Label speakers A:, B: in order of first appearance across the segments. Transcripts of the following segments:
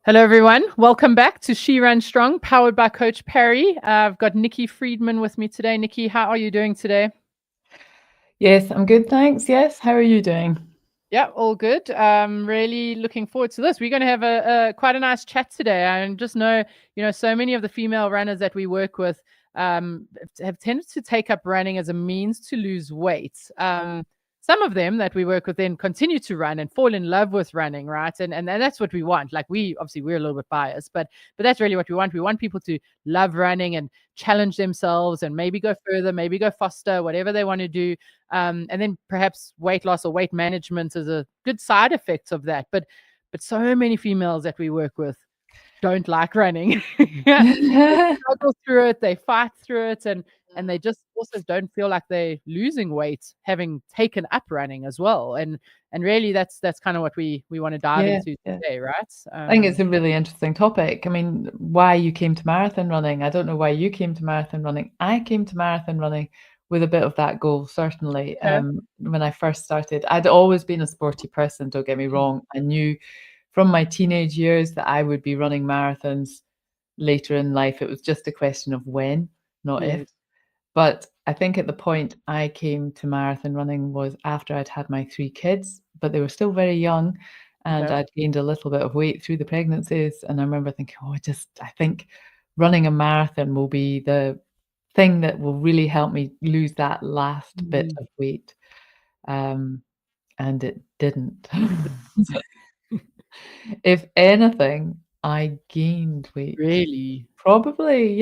A: Hello, everyone. Welcome back to She Runs Strong, powered by Coach Perry. I've got Nikki Friedman with me today. Nikki, how are you doing today?
B: Yes, I'm good, thanks. Yes, how are you doing?
A: Yeah, all good. Really looking forward to this. We're going to have a quite a nice chat today. I just know, so many of the female runners that we work with have tended to take up running as a means to lose weight. Some of them that we work with then continue to run and fall in love with running, right? And that's what we want. Like we're a little bit biased, but that's really what we want. We want people to love running and challenge themselves and maybe go further, maybe go faster, whatever they want to do. And then perhaps weight loss or weight management is a good side effect of that. But so many females that we work with don't like running. They struggle through it, they fight through it, and they just also don't feel like they're losing weight having taken up running as well. And really that's kind of what we want to dive
B: Yeah,
A: into
B: yeah.
A: today, right?
B: I think it's a really interesting topic. I mean, why you came to marathon running. I don't know why you came to marathon running. I came to marathon running with a bit of that goal, certainly.
A: Okay.
B: When I first started, I'd always been a sporty person, don't get me
A: Mm.
B: wrong. I knew from my teenage years that I would be running marathons later in life. It was just a question of when, not if.
A: Yes.
B: But I think at the point I came to marathon running was after I'd had my 3 kids, but they were still very young, and
A: Okay.
B: I'd gained a little bit of weight through the pregnancies, and I remember thinking, "Oh, I think running a marathon will be the thing that will really help me lose that last bit
A: Mm.
B: of weight." Um, and it didn't. If anything, I gained weight.
A: Really?
B: Probably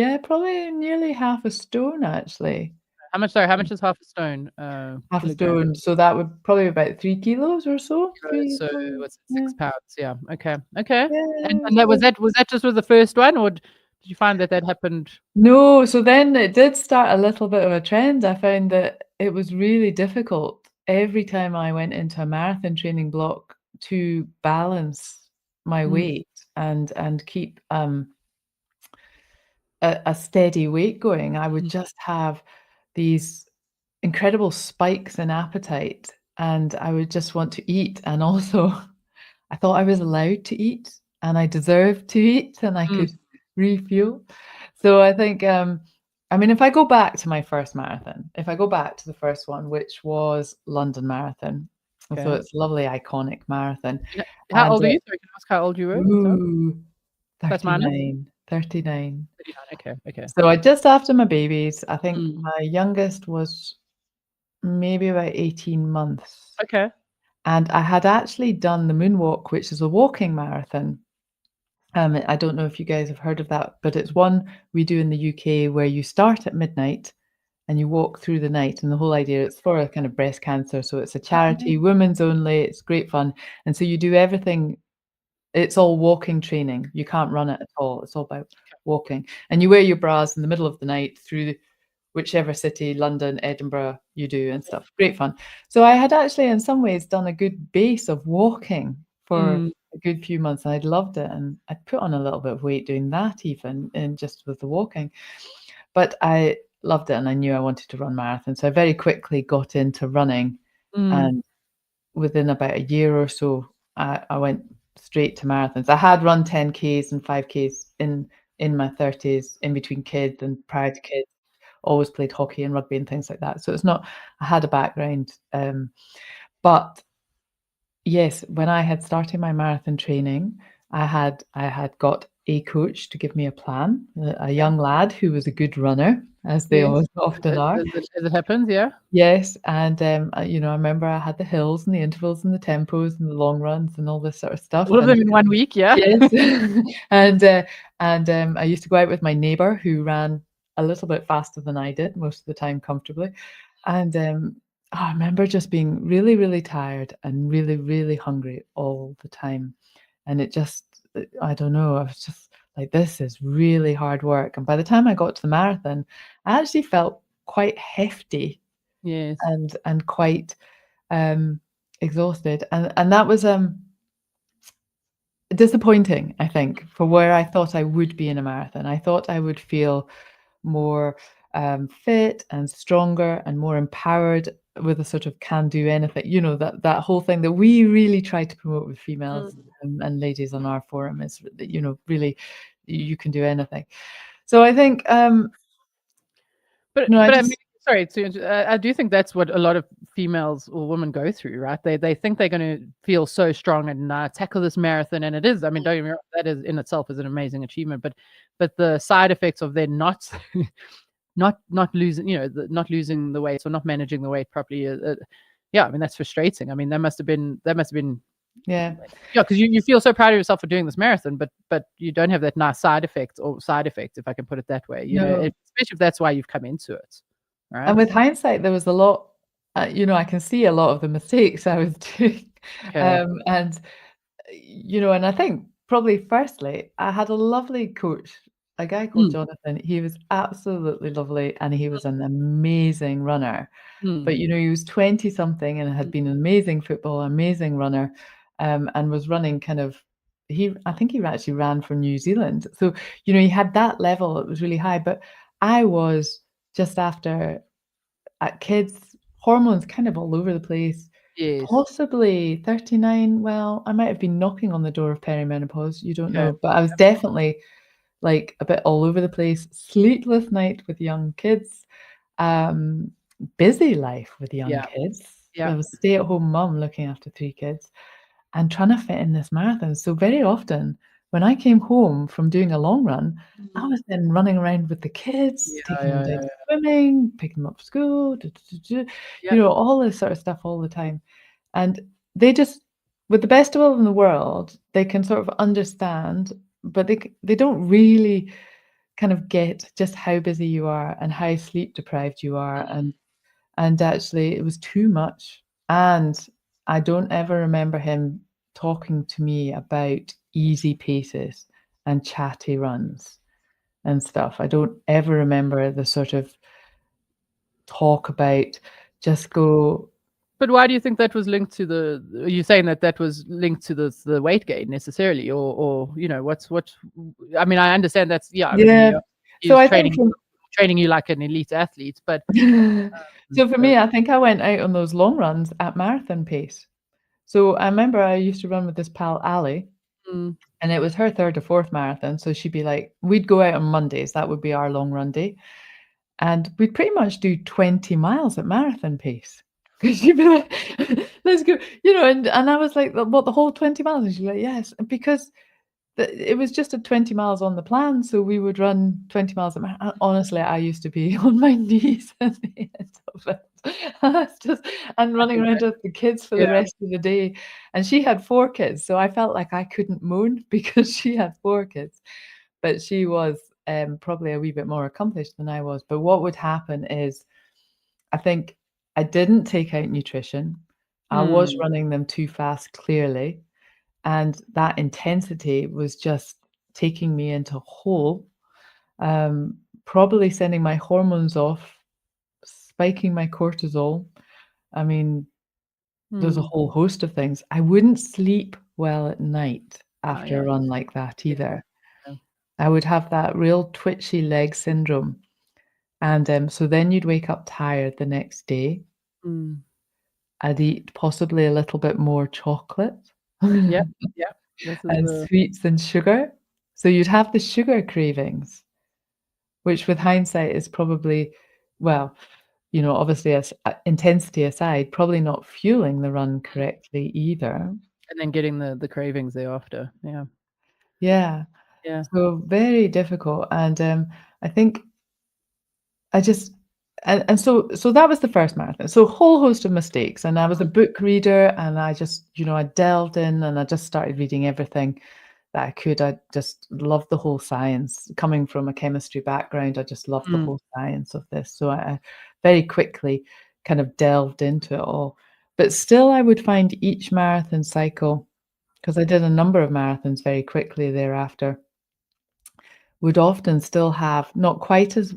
B: nearly half a stone, actually.
A: How much is half a stone?
B: Half a
A: Kilogram.
B: stone, so that would probably about 3 kilos or so. 3,
A: So
B: 4,
A: what's it,
B: yeah.
A: 6 pounds? Yeah. Okay. Okay. And
B: Yeah,
A: that was
B: so
A: that just with the first one, or did you find that happened?
B: no, so then it did start a little bit of a trend. I found that it was really difficult every time I went into a marathon training block to balance my
A: Mm,
B: weight and keep, a steady weight going. I would
A: mm,
B: just have these incredible spikes in appetite, and I would just want to eat, and also I thought I was allowed to eat and I deserved to eat and I
A: mm.
B: could refuel. So I think, I mean, if I go back to my first marathon, if I go back to the first one, which was London Marathon, and so
A: Okay.
B: it's a lovely iconic marathon,
A: And how
B: and
A: old are you? Sorry, can I ask how old you were at the time?
B: ooh,
A: Plus minus?
B: 39, 39.
A: 39. Okay. Okay.
B: So I just after my babies, I think
A: Mm.
B: my youngest was maybe about 18 months.
A: Okay.
B: And I had actually done the moonwalk, which is a walking marathon. I don't know if you guys have heard of that, but it's one we do in the UK where you start at midnight and you walk through the night. And the whole idea it's for a kind of breast cancer, so it's a charity, women's only. It's great fun, and so you do everything. It's all walking training. You can't run it at all. It's all about walking, and you wear your bras in the middle of the night through whichever city, London, Edinburgh, you do and stuff. Great fun. So I had actually, in some ways, done a good base of walking for
A: Mm.
B: a good few months, and I'd loved it, and I'd put on a little bit of weight doing that even, and just with the walking. But I loved it, and I knew I wanted to run marathons, so I very quickly got into running,
A: Mm.
B: and within about a year or so, I went straight to marathons. I had run 10Ks and 5Ks in my 30s, in between kids and prior to kids. Always played hockey and rugby and things like that. So it's not I had a background, but yes, when I had started my marathon training, I had got a coach to give me a plan, a
A: Okay.
B: young lad who was a good runner, as they
A: Yes.
B: always often are.
A: As it happens, yeah.
B: Yes, and, I remember I had the hills and the intervals and the tempos and the long runs and all this sort of stuff,
A: All of
B: and
A: them in 1 week, yeah.
B: yes, and, I used to go out with my neighbor who ran a little bit faster than I did most of the time comfortably, and, I remember just being really, really tired and really, really hungry all the time, and it just, I don't know, I was just like, "This is really hard work," and by the time I got to the marathon, I actually felt quite hefty
A: Yes.
B: and quite, um, exhausted, and that was, disappointing, I think, for where I thought I would be in a marathon. I thought I would feel more, fit and stronger and more empowered with a sort of can do anything, you know, that whole thing that we really try to promote with females and ladies on our forum is that, you know, really you can do anything. So I think
A: But
B: no, I
A: I mean,
B: just
A: sorry, I do think that's what a lot of females or women go through, right? They think they're going to feel so strong and tackle this marathon, and it is. I mean, don't get me wrong, that is in itself is an amazing achievement. But the side effects of then not not losing, you know, not losing the weight or not managing the weight properly, yeah, I mean that's frustrating. I mean that must have been
B: yeah.
A: yeah, because you feel so proud of yourself for doing this marathon, but you don't have that nice side effect, if I can put it that way. You know,
B: No.
A: especially if that's why you've come into it, right?
B: And with hindsight, there was a lot, you know, I can see a lot of the mistakes I was doing.
A: Okay.
B: And, you know, and I think probably firstly, I had a lovely coach, a guy called
A: Mm,
B: Jonathan. He was absolutely lovely and he was an amazing runner.
A: mm,
B: But, you know, he was 20 something and had
A: mm.
B: been an amazing footballer, amazing runner, and was running kind of, I think he actually ran for New Zealand. So, you know, he had that level, it was really high. But I was just after at kids, hormones kind of all over the place,
A: Yes.
B: possibly 39. Well, I might have been knocking on the door of perimenopause, you don't
A: Okay.
B: know, but I was definitely like a bit all over the place. Sleepless night with young kids, um, busy life with young
A: Yeah.
B: kids.
A: Yeah.
B: I was a stay-at-home mum looking after 3 kids and trying to fit in this marathon. So very often when I came home from doing a long run, I
A: Mm.
B: was then running around with the kids,
A: Yeah,
B: taking them
A: yeah,
B: down
A: yeah,
B: to
A: yeah.
B: swimming, picking them up from school,
A: Yeah.
B: you know, all this sort of stuff all the time. And they just, with the best will in the world, they can sort of understand, but they don't really kind of get just how busy you are and how sleep deprived you are, and actually it was too much. And I don't ever remember him talking to me about easy paces and chatty runs and stuff. I don't ever remember the sort of talk about just go.
A: But why do you think that was linked to are you saying that that was linked to the weight gain necessarily, or you know, what? I mean, I understand that's yeah. I mean,
B: Yeah.
A: he
B: So
A: was
B: I think from
A: training you like an elite athlete, but
B: so for
A: but
B: me, I think I went out on those long runs at marathon pace. So I remember I used to run with this pal, Ali,
A: mm,
B: and it was her 3rd or 4th marathon, so she'd be like we'd go out on Mondays, that would be our long run day, and we'd pretty much do 20 miles at marathon pace. 'Cause she'd be like, "Let's go," you know, and I was like, "What, the whole 20 miles?" And she's like, "Yes," because it was just a 20 miles on the plan, so we would run 20 miles honestly, I used to be on my knees at the end of it. I was just and
A: I
B: running
A: can
B: around with the kids for
A: yeah,
B: the rest of the day, and she had 4 kids, so I felt like I couldn't moan because she had 4 kids, but she was, probably a wee bit more accomplished than I was. But what would happen is, I think I didn't take out nutrition. I was
A: mm,
B: running them too fast, clearly, and that intensity was just taking me into a hole, probably sending my hormones off, spiking my cortisol. I mean, there's a
A: mm,
B: whole host of things. I wouldn't sleep well at night
A: oh
B: after
A: yeah,
B: a run like that
A: yeah,
B: either.
A: yeah,
B: I would have that real twitchy leg syndrome, and, so then you'd wake up tired the next day.
A: mm,
B: I'd eat possibly a little bit more chocolate.
A: yeah, yeah. This is
B: And sweets and sugar. So you'd have the sugar cravings, which with hindsight is probably, well, you know, obviously as intensity aside, probably not fueling the run correctly either.
A: and then getting the cravings thereafter. Yeah,
B: Yeah.
A: yeah,
B: So very difficult. And I think I just and so that was the first marathon. So a whole host of mistakes. And I was a book reader and I just, you know, I delved in and I just started reading everything that I could. I just loved the whole science. Coming from a chemistry background, I just loved the
A: mm,
B: whole science of this. So I very quickly kind of delved into it all. But still, I would find each marathon cycle, because I did a number of marathons very quickly thereafter, would often still have not quite as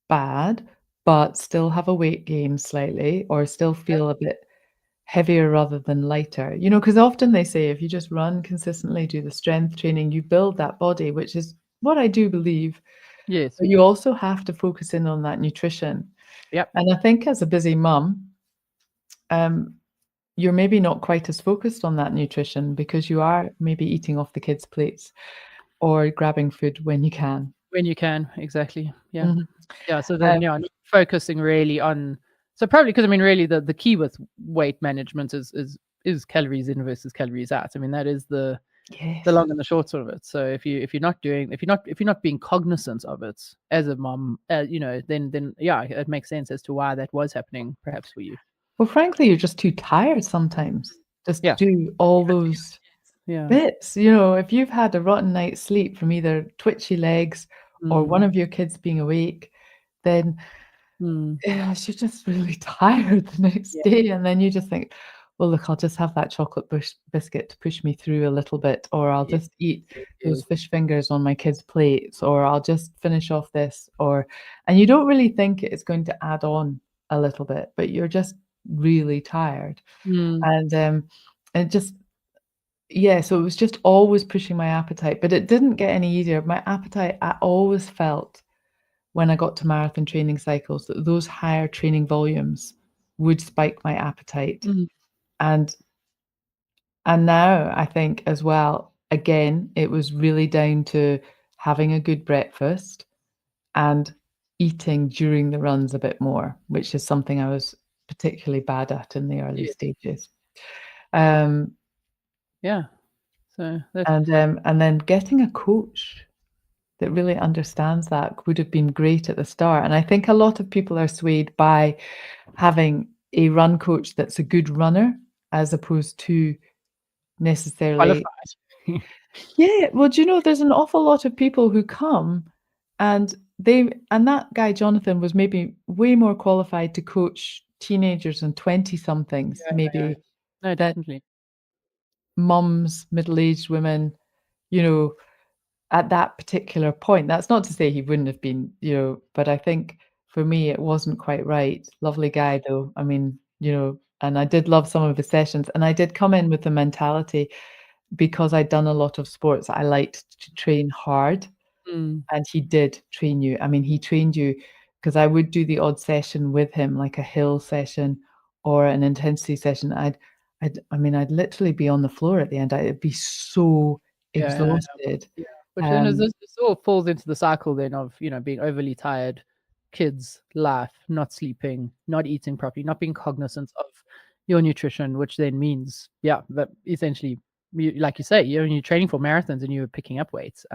B: bad, but still have a weight gain slightly, or still feel a bit heavier rather than lighter. You know, because often they say if you just run consistently, do the strength training, you build that body, which is what I do believe.
A: yes,
B: But you also have to focus in on that nutrition.
A: yep,
B: And I think as a busy mum, you're maybe not quite as focused on that nutrition because you are maybe eating off the kids' plates or grabbing food when you can.
A: When you can, exactly. Yeah.
B: Mhm.
A: Yeah. So then, not focusing really on. So probably because I mean, really, the key with weight management is calories in versus calories out. I mean, that is the
B: Yes.
A: long and the short of it. So if you're not being cognizant of it as a mom, then yeah, it makes sense as to why that was happening, perhaps for you.
B: Well, frankly, you're just too tired sometimes just to
A: Yeah.
B: do all those
A: Yeah.
B: bits. You know, if you've had a rotten night's sleep from either twitchy legs or one of your kids being awake, then
A: Mm.
B: you're just really tired the next
A: Yeah.
B: day, and then you just think, "Well, look, I'll just have that chocolate biscuit to push me through a little bit, or I'll
A: Yes.
B: just eat
A: Yes.
B: those fish fingers on my kids' plates, or I'll just finish off this," and you don't really think it's going to add on a little bit, but you're just really tired.
A: Mm.
B: And, it just yeah, so it was just always pushing my appetite, but it didn't get any easier. My appetite, I always felt when I got to marathon training cycles that those higher training volumes would spike my appetite.
A: Mm.
B: And now I think as well, again, it was really down to having a good breakfast and eating during the runs a bit more, which is something I was particularly bad at in the early
A: Yes.
B: stages. Um,
A: Yeah. So that.
B: and then getting a coach that really understands that would have been great at the start. And I think a lot of people are swayed by having a run coach that's a good runner as opposed to necessarily.
A: Qualified.
B: Yeah, well, do you know, there's an awful lot of people who come and that guy Jonathan was maybe way more qualified to coach teenagers and 20 somethings,
A: Yeah, yeah.
B: maybe,
A: No,
B: that
A: definitely.
B: mums, middle-aged women, you know, at that particular point. That's not to say he wouldn't have been, but I think for me it wasn't quite right. Lovely guy though. I mean, and I did love some of his sessions, and I did come in with the mentality because I'd done a lot of sports, I liked to train hard,
A: Mm.
B: and he did train you. I mean, he trained you because I would do the odd session with him, like a hill session or an intensity session. I'd literally be on the floor at the end. I'd be so
A: Yeah, I know.
B: exhausted.
A: Yeah. Which then is
B: Um,
A: this all falls into the cycle then of, being overly tired, kids, life, not sleeping, not eating properly, not being cognizant of your nutrition, which then means, yeah, that essentially, like you say, you're training for marathons and you're picking up weights.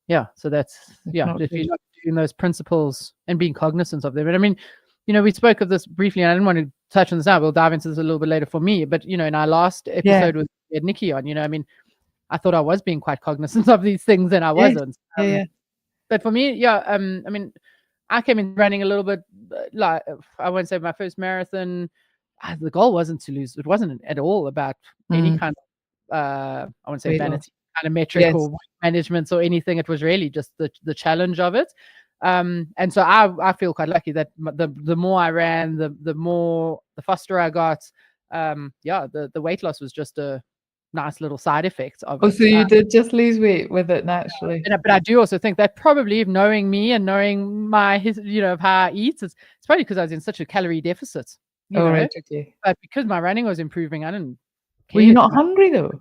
A: Yeah, so that's,
B: it's
A: yeah,
B: not
A: if
B: good.
A: you're not doing those principles and being cognizant of them. And I mean, we spoke of this briefly, and I didn't want to touch on this now. We'll dive into this a little bit later for me. But in our last
B: Yeah.
A: episode with we had Nikki on, I mean, I thought I was being quite cognizant of these things, and I
B: Yes.
A: wasn't.
B: Yeah.
A: But for me, yeah, I mean, I came in running a little bit like, I won't say my first marathon. The goal wasn't to lose. It wasn't at all about any kind of I won't say
B: Weight loss.
A: vanity kind of metric
B: Yes.
A: or weight management or anything. It was really just the challenge of it. And so I feel quite lucky that the more I ran, the faster I got. Yeah, the weight loss was just a nice little side effect of
B: Oh,
A: it.
B: so you did just lose weight with it naturally?
A: But I do also think that probably knowing me and knowing my of how I eat, it's probably because I was in such a calorie deficit,
B: Oh, right, okay.
A: But because my running was improving, I didn't
B: Were you
A: care too
B: not
A: much.
B: hungry though?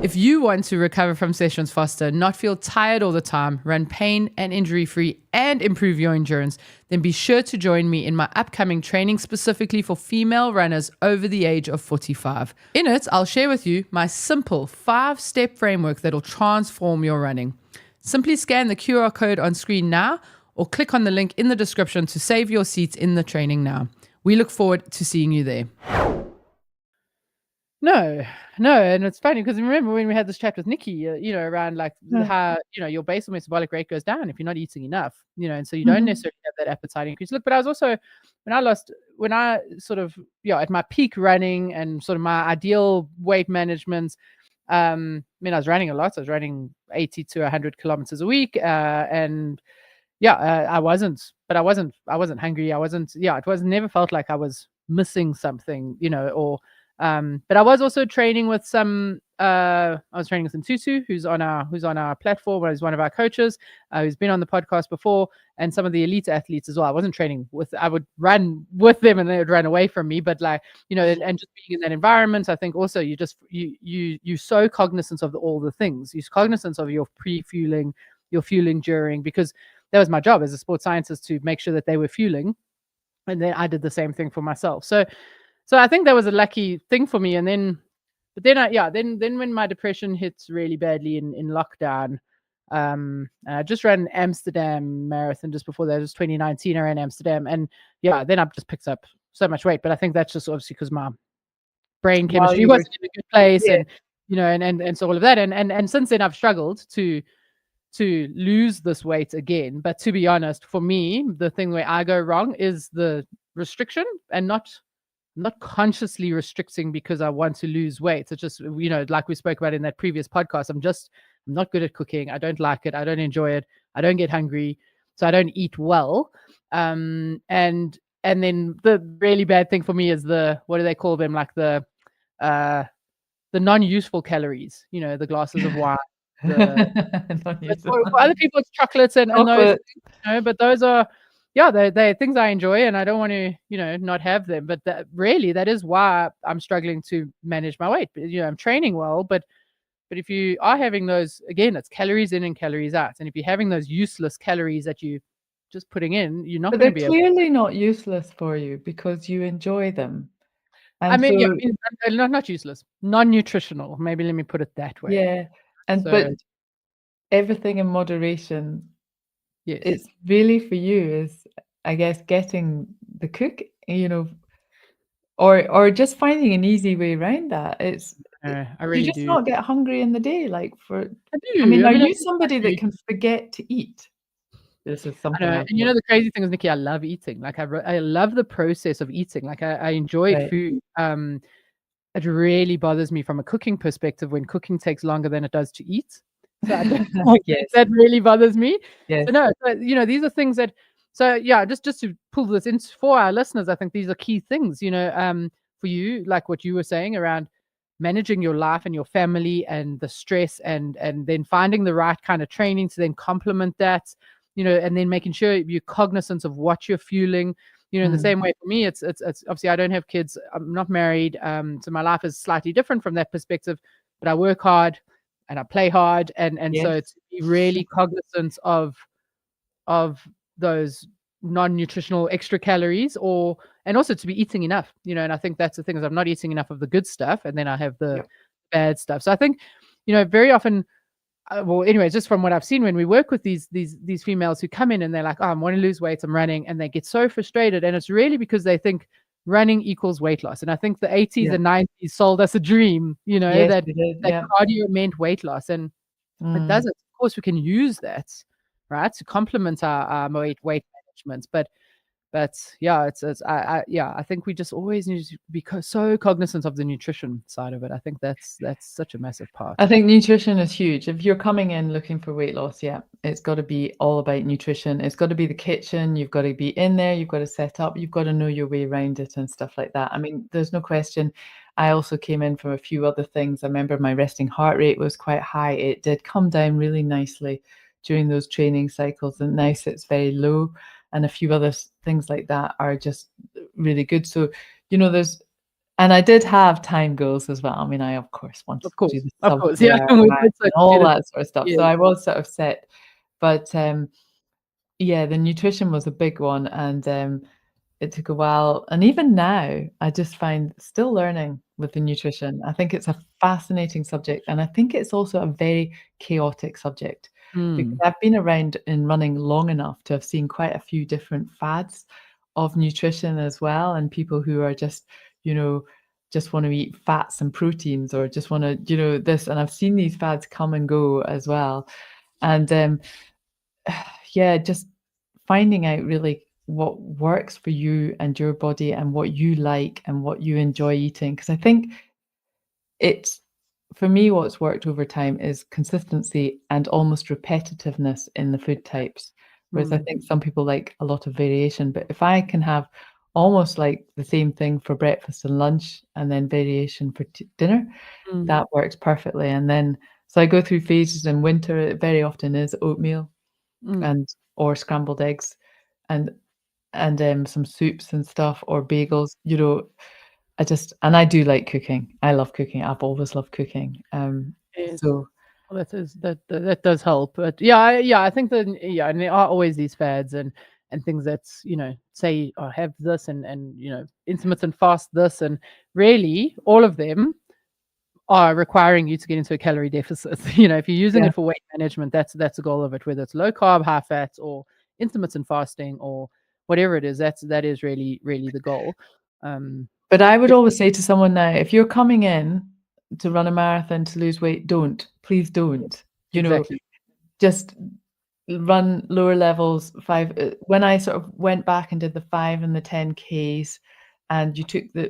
A: If you want to recover from sessions faster, not feel tired all the time, run pain and injury free, and improve your endurance, then be sure to join me in my upcoming training specifically for female runners over the age of 45. In it, I'll share with you my simple 5-step framework that'll transform your running. Simply scan the QR code on screen now or click on the link in the description to save your seats in the training now. We look forward to seeing you there. No, and it's funny because remember when we had this chat with Nikki, around like how your basal metabolic rate goes down if you're not eating enough, and so you don't necessarily have that appetite increase. Look, but I was also when I sort of at my peak running and sort of my ideal weight management. I mean, I was running a lot. I was running 80 to 100 kilometers a week, and I wasn't hungry. I wasn't. Yeah, it was never felt like I was missing something, or But I was also training with some. I was training with Tutu, who's on our platform, who's one of our coaches, who's been on the podcast before, and some of the elite athletes as well. I wasn't training with. I would run with them, and they would run away from me. But and just being in that environment, I think also you so cognizant of all the things. You're cognizant of your pre-fueling, your fueling during, because that was my job as a sports scientist to make sure that they were fueling, and then I did the same thing for myself. So I think that was a lucky thing for me. And then, but then then when my depression hits really badly in lockdown, I just ran Amsterdam marathon just before that. It was 2019. I ran Amsterdam, and then I've just picked up so much weight. But I think that's just obviously because my brain chemistry wasn't in a good place, and and so all of that. And since then I've struggled to lose this weight again. But to be honest, for me, the thing where I go wrong is the restriction, and not consciously restricting because I want to lose weight. It's just, like we spoke about in that previous podcast, I'm not good at cooking. I don't like it. I don't enjoy it. I don't get hungry. So I don't eat well. And then the really bad thing for me is what do they call them? Like the non-useful calories, the glasses of wine. For other people, it's chocolates and those things, but those are, they're things I enjoy, and I don't want to, not have them. But that is why I'm struggling to manage my weight. I'm training well, but if you are having those, again, it's calories in and calories out. And if you're having those useless calories that you just putting in, you're not going to be able.
B: They're clearly not useless for you because you enjoy them.
A: And not useless, non-nutritional. Maybe let me put it that way.
B: Yeah, but everything in moderation.
A: Yes.
B: It's really for you is, I guess, getting the cook, or just finding an easy way around that.
A: I really
B: do. Not get hungry in the day, like for.
A: I do.
B: I mean, are you somebody that can forget to eat? This is something.
A: I know. And the crazy thing is, Nikki, I love eating. Like I love the process of eating. Like I enjoy food. It really bothers me from a cooking perspective when cooking takes longer than it does to eat. So I don't that really bothers me.
B: Yes.
A: So no, these are things that. So just to pull this in for our listeners, I think these are key things. For you, like what you were saying around managing your life and your family and the stress, and then finding the right kind of training to then complement that. And then making sure you're cognizant of what you're fueling. In the same way for me, it's obviously I don't have kids. I'm not married. So my life is slightly different from that perspective, but I work hard and I play hard. And so it's be really cognizant of those non-nutritional extra calories, and also to be eating enough, and I think that's the thing, is I'm not eating enough of the good stuff, and then I have the bad stuff. So I think, very often, well, anyway, just from what I've seen when we work with these females who come in and they're like, oh, I want to lose weight, I'm running, and they get so frustrated, and it's really because they think running equals weight loss. And I think the 80s and 90s sold us a dream, that cardio meant weight loss, and it doesn't. Of course, we can use that, right, to complement our weight management, but I think we just always need to be so cognizant of the nutrition side of it. I think that's such a massive part.
B: I think nutrition is huge. If you're coming in looking for weight loss, it's got to be all about nutrition. It's got to be the kitchen. You've got to be in there. You've got to set up. You've got to know your way around it and stuff like that. I mean, there's no question. I also came in from a few other things. I remember my resting heart rate was quite high. It did come down really nicely during those training cycles, and now it's very low. And a few other things like that are just really good. So, and I did have time goals as well. I mean, I, of course, wanted to do the and all that sort of stuff. So I was sort of set. But, the nutrition was a big one. And it took a while. And even now, I just find still learning with the nutrition. I think it's a fascinating subject. And I think it's also a very chaotic subject. Because I've been around in running long enough to have seen quite a few different fads of nutrition as well, and people who are just, just want to eat fats and proteins, or just want to, this. And I've seen these fads come and go as well. And just finding out really what works for you and your body, and what you like and what you enjoy eating. Because I think for me, what's worked over time is consistency and almost repetitiveness in the food types. Whereas I think some people like a lot of variation. But if I can have almost like the same thing for breakfast and lunch, and then variation for dinner.
A: Mm,
B: That works perfectly. And then, so I go through phases in winter. It very often is oatmeal
A: mm,
B: and or scrambled eggs and some soups and stuff or bagels. I do like cooking. I love cooking. I've always loved cooking.
A: yes.
B: So
A: Well, that does help. But yeah, I think that yeah, and there are always these fads and things that's say oh, have this and intermittent fast this and really all of them are requiring you to get into a calorie deficit. If you're using
B: yeah.
A: it for weight management, that's the goal of it. Whether it's low carb, high fat, or intermittent fasting, or whatever it is, that is really the goal. Um,
B: But I would
A: but
B: always say to someone now, if you're coming in to run a marathon to lose weight, don't. Please don't. You know,
A: exactly,
B: just run lower levels, 5 when I sort of went back and did the 5 and the 10Ks, and you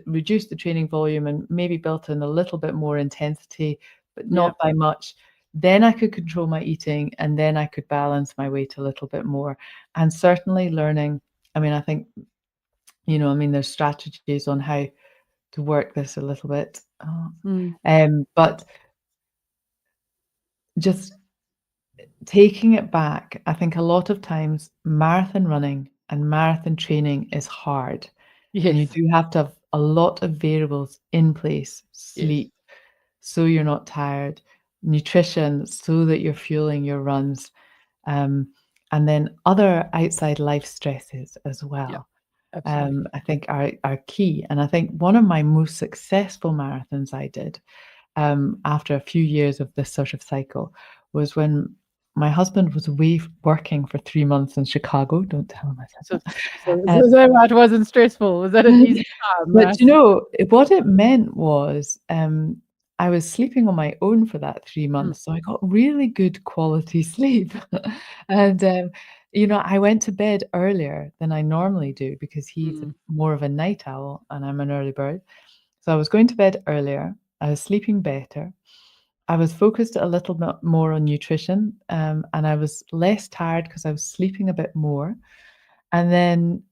B: reduced the training volume and maybe built in a little bit more intensity, but
A: yeah,
B: not by much, then I could control my eating, and then I could balance my weight a little bit more. And certainly learning, I mean, I think, there's strategies on how to work this a little bit.
A: mm,
B: But just taking it back, I think a lot of times marathon running and marathon training is hard, and you
A: yes,
B: do have to have a lot of variables in place.
A: yes,
B: Sleep, so you're not tired, nutrition, so that you're fueling your runs, um, and then other outside life stresses as
A: yeah,
B: well,
A: absolutely,
B: I think are key. And I think one of my most successful marathons I did, after a few years of this sort of cycle, was when my husband was away working for 3 months in Chicago. Don't tell him I said
A: so so,
B: that.
A: so that wasn't stressful. Was that an easy time?
B: But,
A: Nice.
B: what it meant was, I was sleeping on my own for that 3
A: Mm,
B: months, so I got really good quality sleep. And, I went to bed earlier than I normally do because he's
A: mm,
B: more of a night owl and I'm an early bird. So I was going to bed earlier, I was sleeping better, I was focused a little bit more on nutrition, and I was less tired because I was sleeping a bit more. And then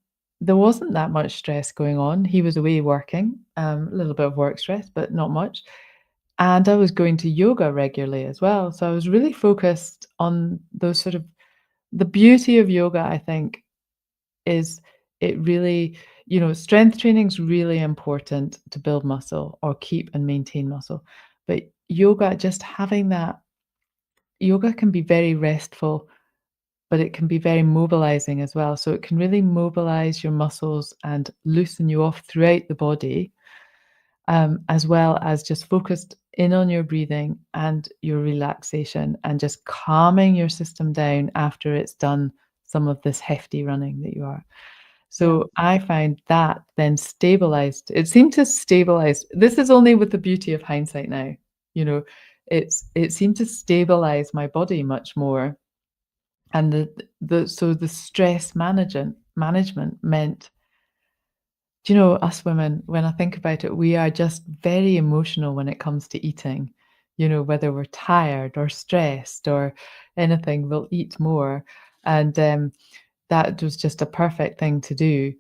B: there wasn't that much stress going on. He was away working, a little bit of work stress, but not much. And I was going to yoga regularly as well. So I was really focused on those sort of the beauty of yoga, I think, is it really, strength training is really important to build muscle or keep and maintain muscle. But yoga, just having that, yoga can be very restful, but it can be very mobilizing as well. So it can really mobilize your muscles and loosen you off throughout the body, as well as just focused in on your breathing and your relaxation and just calming your system down after it's done some of this hefty running that you are.
A: yeah,
B: So I find that then stabilized. It seemed to stabilize. This is only with the beauty of hindsight now. You know, it seemed to stabilize my body much more. And the stress management meant, us women, when I think about it, we are just very emotional when it comes to eating. Whether we're tired or stressed or anything, we'll eat more. And that was just a perfect thing to do,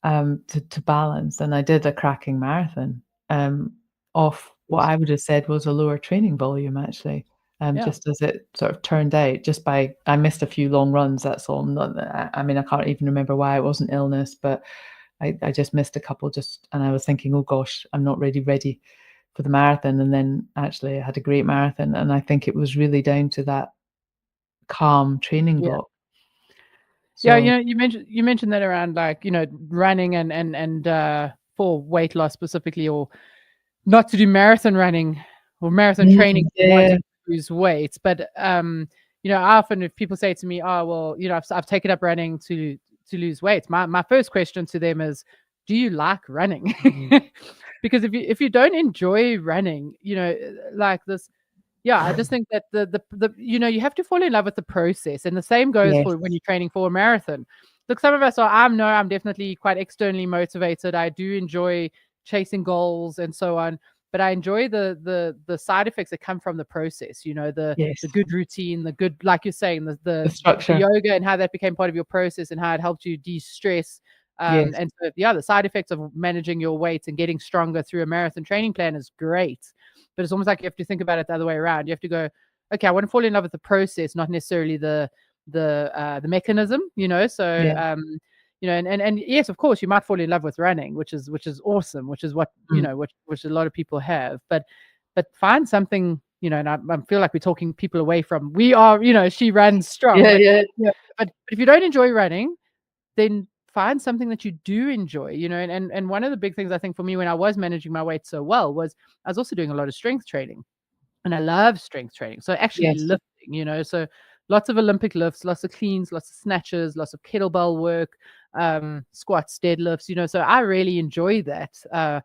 B: to balance. And I did a cracking marathon, off what
A: yes,
B: I would have said was a lower training volume, actually,
A: yeah,
B: just as it sort of turned out. I missed a few long runs. That's all. I mean, I can't even remember why. It wasn't illness, but I just missed a couple. And I was thinking, oh gosh, I'm not ready for the marathon. And then actually, I had a great marathon, and I think it was really down to that calm training
A: yeah.
B: block.
A: Yeah,
B: So
A: you mentioned that around like, running and for weight loss specifically, or not to do marathon running or marathon training
B: yeah.
A: wanting to lose weight. But I often if people say to me, "Oh, well, I've taken up running to lose weight," my first question to them is, "Do you like running?" Because if you don't enjoy running, like this yeah, I just think that you have to fall in love with the process, and the same goes
B: Yes,
A: for when you're training for a marathon. Look, some of us are. I'm definitely quite externally motivated. I do enjoy chasing goals and so on, but I enjoy the side effects that come from the process.
B: yes.
A: The good routine, the good, like you're saying, the
B: The
A: the, the
B: structure.
A: yoga and how that became part of your process and how it helped you de-stress.
B: Yes.
A: And so, yeah, the side effects of managing your weight and getting stronger through a marathon training plan is great. But it's almost like you have to think about it the other way around. You have to go, okay, I want to fall in love with the process, not necessarily the mechanism, So,
B: Yeah.
A: and yes, of course, you might fall in love with running, which is awesome, which is what
B: Mm.
A: which a lot of people have. But find something, and I feel like we're talking people away from. We are, she runs strong,
B: Yeah,
A: but
B: yeah.
A: but if you don't enjoy running, then find something that you do enjoy, and one of the big things I think for me when I was managing my weight so well was I was also doing a lot of strength training. And I love strength training. So actually
B: Yes.
A: lifting, so lots of Olympic lifts, lots of cleans, lots of snatches, lots of kettlebell work, squats, deadlifts, so I really enjoy that. I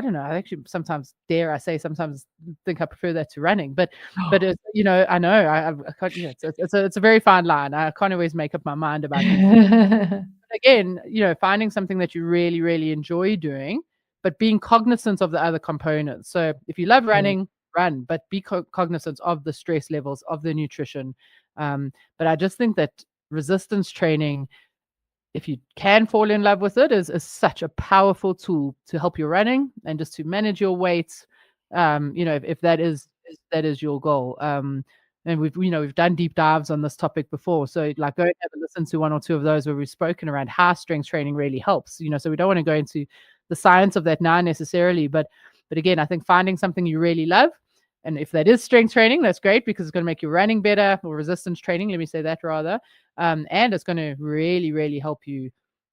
A: don't know. I actually sometimes dare I say sometimes think I prefer that to running, but it's, I know I can't. Yeah, it's a very fine line. I can't always make up my mind about these things. Again, finding something that you really, really enjoy doing, but being cognizant of the other components. So if you love
B: Yeah.
A: running, run, but be cognizant of the stress levels, of the nutrition. But I just think that resistance training, if you can fall in love with it, is such a powerful tool to help your running and just to manage your weight. If that is your goal. And we've done deep dives on this topic before. So like go and have a listen to one or two of those where we've spoken around how strength training really helps. So we don't want to go into the science of that now necessarily, but again, I think finding something you really love. And if that is strength training, that's great because it's going to make your running better, or resistance training, let me say that rather. And it's going to really, really help you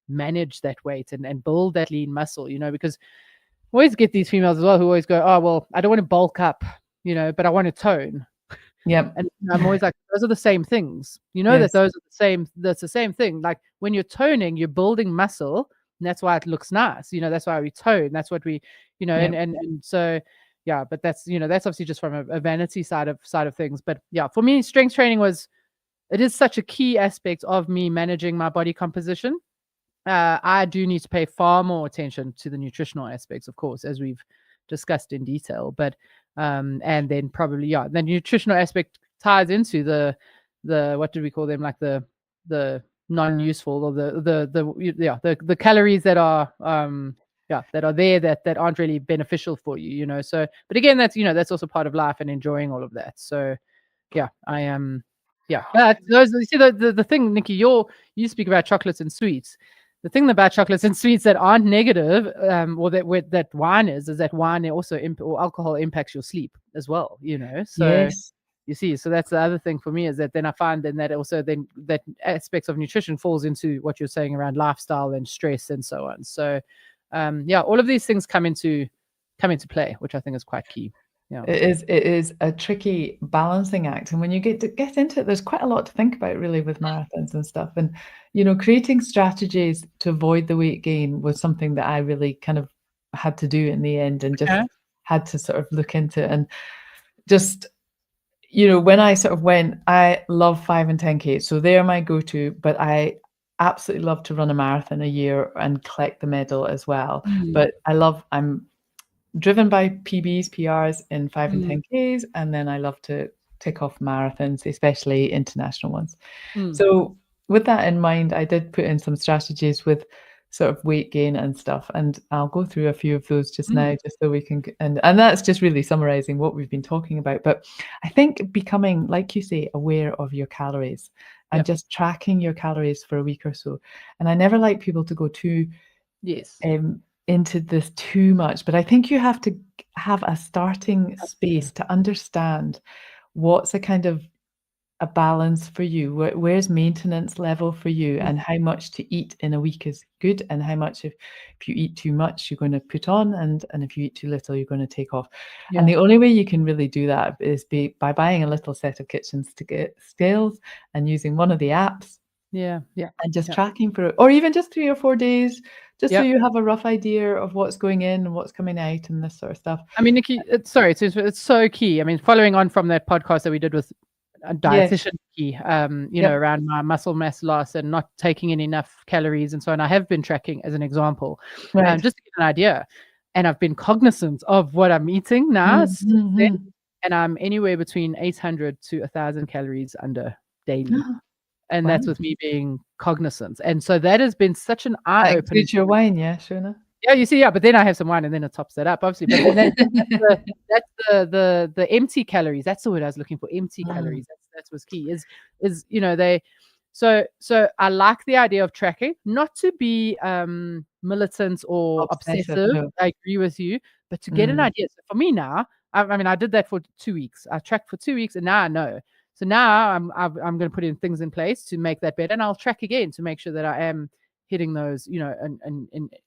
A: manage that weight and build that lean muscle, because I always get these females as well who always go, oh, well, I don't want to bulk up, but I want to tone.
B: Yep.
A: And I'm always like, those are the same things. That
B: Yes.
A: those are that's the same thing. Like when you're toning, you're building muscle, and that's why it looks nice. That's why we tone. That's what we,
B: Yep.
A: and so yeah, but that's that's obviously just from a vanity side of things. But yeah, for me, strength training it is such a key aspect of me managing my body composition. I do need to pay far more attention to the nutritional aspects, of course, as we've discussed in detail. But and then probably the nutritional aspect ties into the what do we call them, like the non-useful, or the calories that are that are there that aren't really beneficial for you. So, but again, that's also part of life and enjoying all of that. So yeah, I am. Yeah, but those, you see, the thing, Nikki, you speak about chocolates and sweets. The thing about chocolates and sweets that aren't negative, or that wine is that wine also or alcohol impacts your sleep as well. So
B: Yes.
A: you see, so that's the other thing for me, is that then I find then that also then that aspects of nutrition falls into what you're saying around lifestyle and stress and so on. So all of these things come into play, which I think is quite key. Yeah.
B: It is a tricky balancing act, and when you get into it, there's quite a lot to think about really with marathons and stuff. And creating strategies to avoid the weight gain was something that I really kind of had to do in the end, and just
A: Okay.
B: had to sort of look into. And just when I sort of went, I love 5 and 10K, so they're my go-to, but I absolutely love to run a marathon a year and collect the medal as well. But I'm driven by PBs, PRs in 5 and 10Ks, and then I love to tick off marathons, especially international ones. So with that in mind, I did put in some strategies with sort of weight gain and stuff, and I'll go through a few of those just now, just so we can, and that's just really summarizing what we've been talking about. But I think becoming, like you say, aware of your calories and just tracking your calories for a week or so. And I never like people to go too
A: Yes.
B: into this too much, but I think you have to have a starting space to understand what's a kind of a balance for you. Where's maintenance level for you, and how much to eat in a week is good, and how much, if you eat too much, you're going to put on, and if you eat too little, you're going to take off. And the only way you can really do that is by buying a little set of kitchens to get scales and using one of the apps.
A: Yeah.
B: And just tracking for it, or even just 3 or 4 days, just so
A: Yep.
B: you have a rough idea of what's going in and what's coming out and this sort of stuff.
A: I mean, Nikki, it's so key. I mean, following on from that podcast that we did with a dietitian, Nikki, around my muscle mass loss and not taking in enough calories and so on. I have been tracking as an example,
B: Right.
A: just to get an idea. And I've been cognizant of what I'm eating now, and I'm anywhere between 800 to 1,000 calories under daily. and
B: Wow.
A: that's with me being cognizant. And so that has been such an eye
B: That
A: opening.
B: includes your wine, yeah, Shona?
A: Yeah, you see, yeah, but then I have some wine and then it tops that up, obviously. But then that's the empty calories. That's the word I was looking for. Empty calories. That's what's key. Is they. So I like the idea of tracking, not to be militant or
B: Obsessive,
A: obsessive.
B: no.
A: I agree with you, but to get an idea. So for me now, I mean, I did that for 2 weeks. I tracked for 2 weeks, and now I know. So now I'm going to put in things in place to make that better, and I'll track again to make sure that I am hitting those, and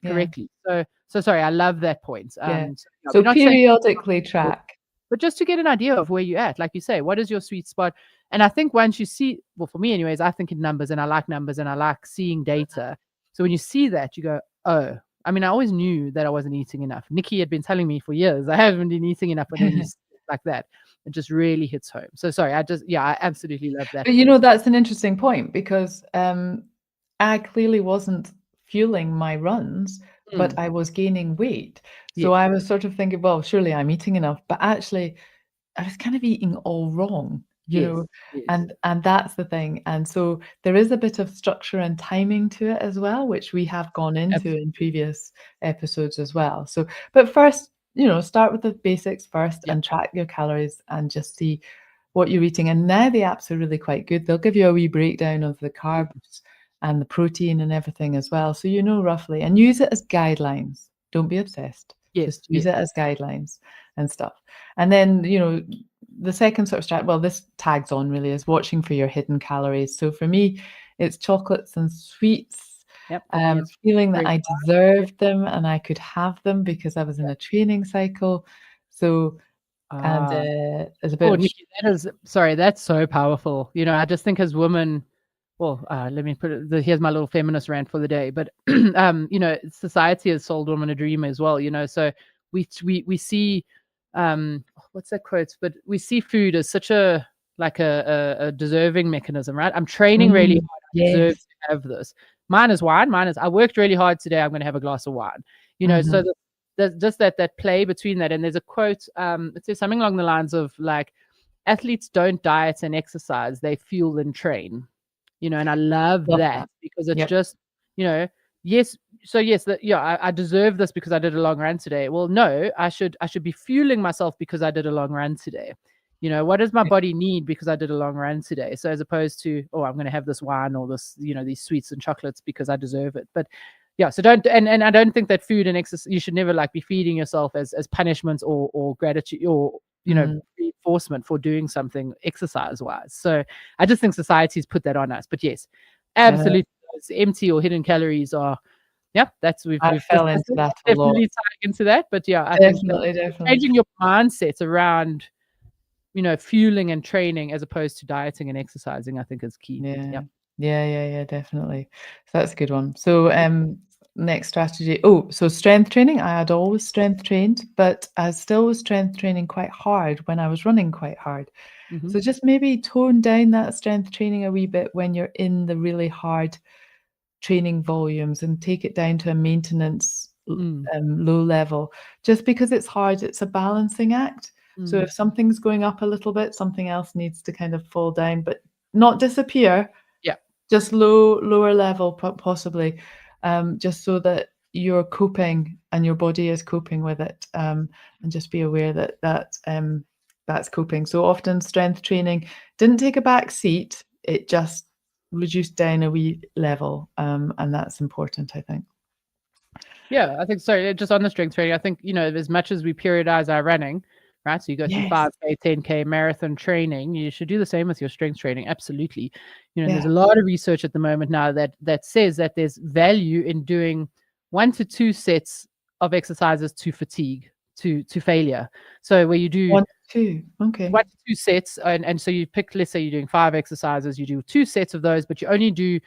B: Yeah.
A: correctly. So sorry, I love that point.
B: Yeah.
A: We're
B: So
A: not saying,
B: periodically track.
A: but just to get an idea of where you're at, like you say, what is your sweet spot? And I think once you see, well, for me anyways, I think in numbers, and I like seeing data. So when you see that, you go, oh, I mean, I always knew that I wasn't eating enough. Nikki had been telling me for years, I haven't been eating enough. And then you see it like that, it just really hits home. So sorry, I absolutely love that.
B: But that's an interesting point, because I clearly wasn't fueling my runs, but I was gaining weight. So
A: Yes.
B: I was sort of thinking, well, surely I'm eating enough, but actually I was kind of eating all wrong,
A: Yes.
B: and that's the thing. And so there is a bit of structure and timing to it as well, which we have gone into in previous episodes as well. So, but first, start with the basics first and track your calories and just see what you're eating. And now the apps are really quite good. They'll give you a wee breakdown of the carbs and the protein and everything as well. So roughly, and use it as guidelines. Don't be obsessed. Just use it as guidelines and stuff. And then, the second sort of strat, this tags on really, is watching for your hidden calories. So for me, it's chocolates and sweets. Feeling that I deserved them and I could have them because I was in a training cycle. So, and there's a bit of
A: Nikki, that's so powerful. I just think as women, well, let me put it. Here's my little feminist rant for the day. But society has sold women a dream as well. So we see, what's that quote? But we see food as such a deserving mechanism, right? I'm training really hard. I deserve to have this. Mine is wine. I worked really hard today. I'm going to have a glass of wine. So there's just that play between that. And there's a quote. It says something along the lines of like, athletes don't diet and exercise; they fuel and train. And I love that because it's just, yes. So yes, I deserve this because I did a long run today. Well, no, I should be fueling myself because I did a long run today. What does my body need because I did a long run today? So as opposed to, oh, I'm going to have this wine or this, these sweets and chocolates because I deserve it. But yeah, so don't, and I don't think that food and exercise, you should never be feeding yourself as punishment or gratitude or reinforcement for doing something exercise wise. So I just think society's put that on us. But yes, absolutely, those empty or hidden calories are, that's we've
B: fell into that a lot.
A: Definitely tying into that. But yeah, I
B: definitely
A: changing your mindset around fueling and training as opposed to dieting and exercising, I think is key.
B: Yeah, definitely. So that's a good one. So next strategy. So strength training. I had always strength trained, but I still was strength training quite hard when I was running quite hard. So just maybe tone down that strength training a wee bit when you're in the really hard training volumes and take it down to a maintenance low level. Just because it's hard, it's a balancing act. So if something's going up a little bit, something else needs to kind of fall down, but not disappear. Just lower level possibly, just so that you're coping and your body is coping with it, and just be aware that that's coping. So often strength training didn't take a back seat, it just reduced down a wee level, and that's important, I think.
A: Yeah, I think so. Just on the strength training, I think, as much as we periodize our running, right? So you go through 5K, 10K marathon training, you should do the same with your strength training. Absolutely. There's a lot of research at the moment now that says that there's value in doing 1 to 2 sets of exercises to fatigue, to failure. So where you do
B: 1 to 2, okay.
A: 1 to 2 sets, and so you pick, let's say you're doing 5 exercises, you do 2 sets of those, but you only do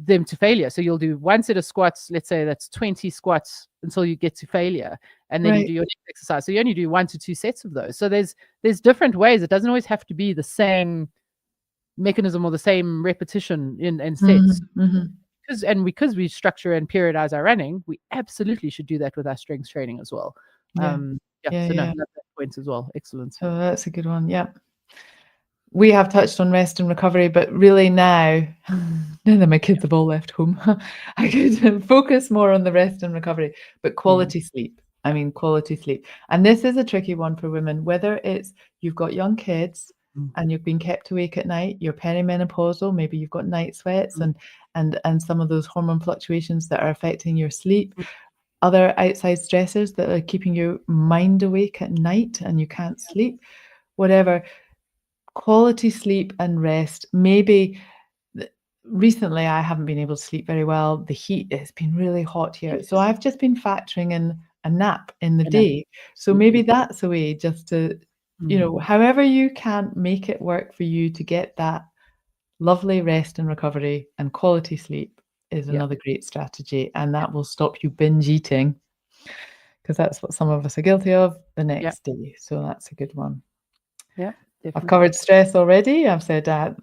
A: them to failure. So you'll do 1 set of squats, let's say that's 20 squats until you get to failure, and then you do your next exercise. So you only do 1 to 2 sets of those. So there's different ways. It doesn't always have to be the same mechanism or the same repetition in sets. Because we structure and periodize our running, we absolutely should do that with our strength training as well. So no, love that point as well. Excellent.
B: So that's a good one. Yeah. we have touched on rest and recovery, but really now that my kids have all left home, I could focus more on the rest and recovery, but quality sleep. I mean, quality sleep. And this is a tricky one for women, whether it's you've got young kids and you've been kept awake at night, you're perimenopausal, maybe you've got night sweats and some of those hormone fluctuations that are affecting your sleep, other outside stressors that are keeping your mind awake at night and you can't sleep, whatever. Quality sleep and rest. Maybe recently I haven't been able to sleep very well. The heat has been really hot here. So I've just been factoring in a nap in the day. So maybe that's a way just to, however you can make it work for you to get that lovely rest and recovery and quality sleep is another great strategy. And that will stop you binge eating, because that's what some of us are guilty of the next day. So that's a good one.
A: Yeah.
B: I've covered stress already. I've said that,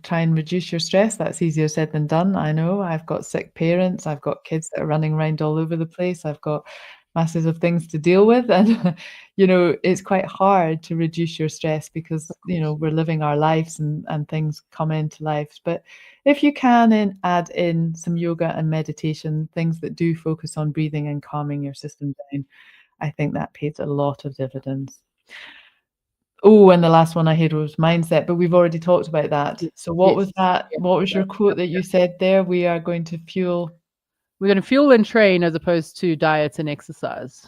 B: try and reduce your stress. That's easier said than done. I know I've got sick parents. I've got kids that are running around all over the place. I've got masses of things to deal with. And, it's quite hard to reduce your stress because, we're living our lives and things come into life. But if you can add in some yoga and meditation, things that do focus on breathing and calming your system down, I think that pays a lot of dividends. Oh, and the last one I had was mindset, but we've already talked about that. So what was that? What was your quote that you said there? We are going to fuel.
A: We're going to fuel and train as opposed to diet and exercise.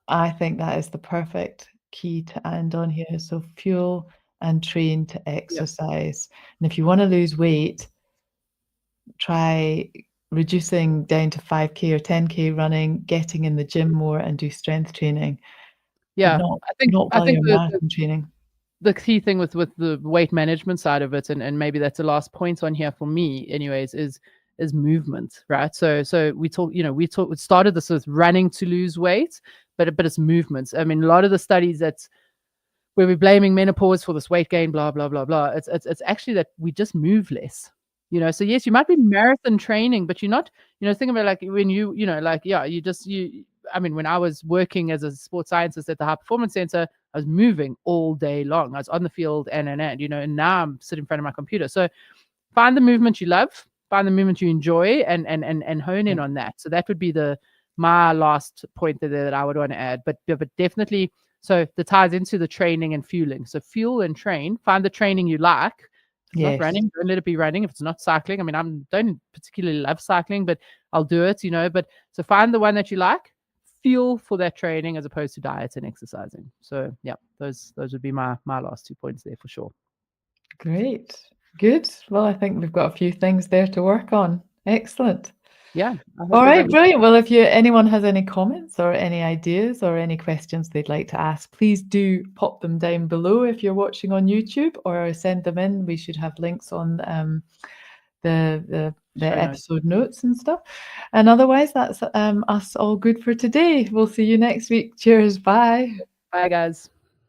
B: I think that is the perfect key to end on here. So fuel and train to exercise. And if you want to lose weight, try reducing down to 5K or 10K running, getting in the gym more and do strength training.
A: Yeah,
B: But
A: I think
B: marathon training.
A: The key thing with the weight management side of it, and maybe that's the last point on here for me anyways, is movement, right? So we started this with running to lose weight, but it's movements. I mean, a lot of the studies that's where we're blaming menopause for this weight gain, blah blah blah blah. It's actually that we just move less. So yes, you might be marathon training, but you're not, think about like when I mean, when I was working as a sports scientist at the High Performance Center, I was moving all day long. I was on the field and now I'm sitting in front of my computer. So find the movement you love, find the movement you enjoy, and hone in on that. So that would be my last point that I would want to add. But definitely, so the ties into the training and fueling. So fuel and train. Find the training you like. If it's not running, don't let it be running. If it's not cycling, I mean, I don't particularly love cycling, but I'll do it. But so find the one that you like. Fuel for that training as opposed to diet and exercising. So yeah, those would be my last 2 points there for sure.
B: Great. Good. Well, I think we've got a few things there to work on. Excellent.
A: Yeah.
B: All right, brilliant. Well, if anyone has any comments or any ideas or any questions they'd like to ask, please do pop them down below if you're watching on YouTube, or send them in. We should have links on the episode notes and stuff. And otherwise, that's us all good for today. We'll see you next week. Cheers. Bye.
A: Bye, guys.